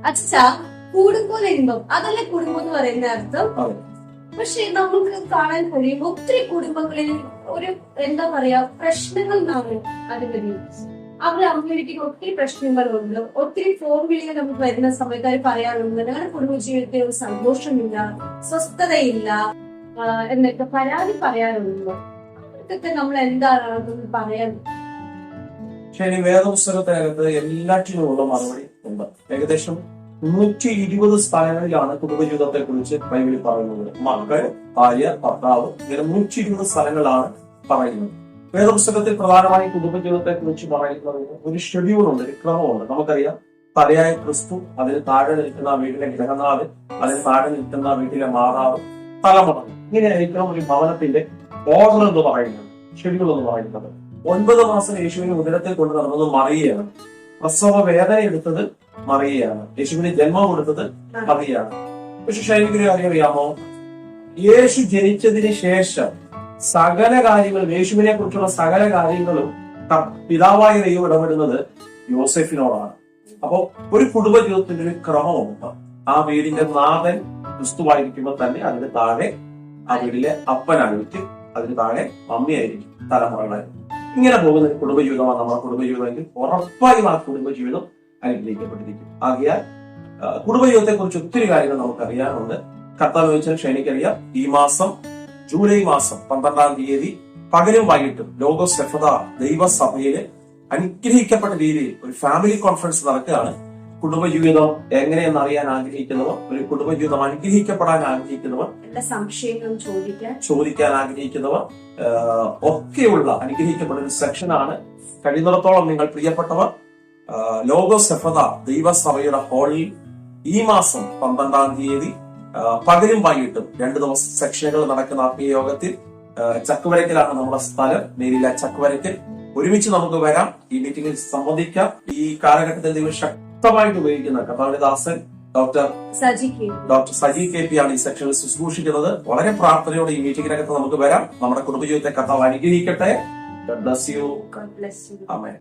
അച്ഛാ കൂടുമ്പോൾ ഇன்பം അതല്ലേ കുടുംബം എന്ന് പറയുന്ന അർത്ഥം. പക്ഷെ നമുക്ക് കാണാൻ കഴിയും ഒത്തിരി കുടുംബങ്ങളിൽ ഒരു എന്താ പറയാ പ്രശ്നങ്ങൾ അതിന് അവര് അമ്മയിലേക്ക് ഒത്തിരി പ്രശ്നങ്ങളുണ്ട്. ഒത്തിരി ഫോൺ വിളികൾ നമുക്ക് വരുന്ന സമയത്ത് അവർ പറയാറുണ്ട് ഞങ്ങളുടെ കുടുംബജീവിതത്തിൽ ഒരു സന്തോഷമില്ല, സ്വസ്ഥതയില്ല എന്നൊക്കെ പരാതി പറയാറുണ്ട്. അവർക്കൊക്കെ നമ്മൾ എന്താണ് അതൊന്ന് പറയാൻ? ശരി, വേദപുസ്തകത്തിനകത്ത് എല്ലാറ്റിനുമുള്ള മറുപടി ഉണ്ട്. ഏകദേശം 120 സ്ഥലങ്ങളിലാണ് കുടുംബജീവിതത്തെ കുറിച്ച് ബൈബിളിൽ പറയുന്നത്. മക്കൾ, ഭാര്യ, ഭർത്താവ്, ഇങ്ങനെ 120 സ്ഥലങ്ങളാണ് പറയുന്നത്. വേദപുസ്തകത്തിൽ പ്രധാനമായും കുടുംബജീവിതത്തെ കുറിച്ച് പറയുന്നത് ഒരു ഷെഡ്യൂളുണ്ട്, ഒരു ക്രമമുണ്ട്. നമുക്കറിയാം, തലയായ ക്രിസ്തു, അതിന് താഴെ നിൽക്കുന്ന വീട്ടിലെ ഗ്രഹനാഥൻ, അതിന് താഴെ നിൽക്കുന്ന വീട്ടിലെ മാതാവ്, തലമുറ, ഇങ്ങനെയായിരിക്കണം ഒരു ഭവനത്തിന്റെ ഓർഡർ എന്ന് പറയുന്നത്, ഷെഡ്യൂൾ എന്ന് പറയുന്നത്. 9 മാസം യേശുവിനെ ഉദരത്തിൽ കൊണ്ട് നടന്നത് മറിയയാണ്. പ്രസവ വേദന എടുത്തത് മറിയയാണ്. യേശുവിന് ജന്മം കൊടുത്തത് മറിയയാണ്. പക്ഷെ ശൈലിക്കൊരു കാര്യം അറിയാമോ? യേശു ജനിച്ചതിന് ശേഷം സകല കാര്യങ്ങളും, യേശുവിനെ കുറിച്ചുള്ള സകല കാര്യങ്ങളും പിതാവായ ദൈവം ഇടപെടുന്നത് യോസെഫിനോടാണ്. അപ്പോ ഒരു കുടുംബ ജീവിതത്തിന്റെ ഒരു ക്രമമുണ്ട്. ആ വീടിന്റെ നാഥൻ ക്രിസ്തുവായിരിക്കുമ്പോൾ തന്നെ അതിന് താഴെ ആ വീട്ടിലെ അപ്പനായിരിക്കും, അതിന് താഴെ മമ്മിയായിരിക്കും, തലമുറകളായിരിക്കും. ഇങ്ങനെ പോകുന്ന ഒരു കുടുംബജീവിതമാണ് നമ്മുടെ കുടുംബജീവിതമെങ്കിൽ ഉറപ്പായും ആ കുടുംബജീവിതം അനുഗ്രഹിക്കപ്പെട്ടിരിക്കും. ആകയാൽ കുടുംബജീവിതത്തെ കുറിച്ച് ഒത്തിരി കാര്യങ്ങൾ നമുക്ക് അറിയാനുണ്ട്. കർത്താവ് ചോദിച്ചാൽ ക്ഷണിക്കറിയാം. ഈ മാസം ജൂലൈ മാസം 12-ാം തീയതി പകലും വൈകിട്ടും ലോഗോസ് എഫദ ദൈവസഭയില് അനുഗ്രഹിക്കപ്പെട്ട രീതിയിൽ ഒരു ഫാമിലി കോൺഫറൻസ് നടക്കുകയാണ്. കുടുംബജീവിതം എങ്ങനെയെന്ന് അറിയാൻ ആഗ്രഹിക്കുന്നവർ, ഒരു കുടുംബജീവിതം അനുഗ്രഹിക്കപ്പെടാൻ ആഗ്രഹിക്കുന്നവർ, സംശയങ്ങളും ചോദിക്കാൻ ആഗ്രഹിക്കുന്നവർ ഒക്കെയുള്ള അനുഗ്രഹിക്കപ്പെടുന്ന ഒരു സെക്ഷനാണ്. കഴിയുന്നിടത്തോളം നിങ്ങൾ പ്രിയപ്പെട്ടവർ ലോഗോസ് എഫദ ദൈവസഭയുടെ ഹാളിൽ ഈ മാസം 12-ാം തീയതി പകലും വൈകിട്ടും 2 ദിവസം സെക്ഷനുകൾ നടക്കുന്ന ആത്മീയ യോഗത്തിൽ ചക്കുവരക്കലാണ് നമ്മുടെ സ്ഥലം. നേരില്ല ചക്കുവരക്കൽ. ഒരുമിച്ച് നമുക്ക് വരാം, ഈ മീറ്റിംഗിൽ സംബന്ധിക്കാം. ഈ കാലഘട്ടത്തിൽ ദൈവം ശക്തമായിട്ട് ഉപയോഗിക്കുന്ന കർത്താവിന്റെ ദാസൻ ഡോക്ടർ സജി കെ പി ആണ് ഈ സെക്ഷനിൽ ശുശ്രൂഷിക്കുന്നത്. വളരെ പ്രാർത്ഥനയോടെ ഈ മീറ്റിംഗിനകത്ത് നമുക്ക് വരാം. നമ്മുടെ കുടുംബജീവിതത്തെ കർത്താവ് അനുഗ്രഹിക്കട്ടെ. God bless you. Amen.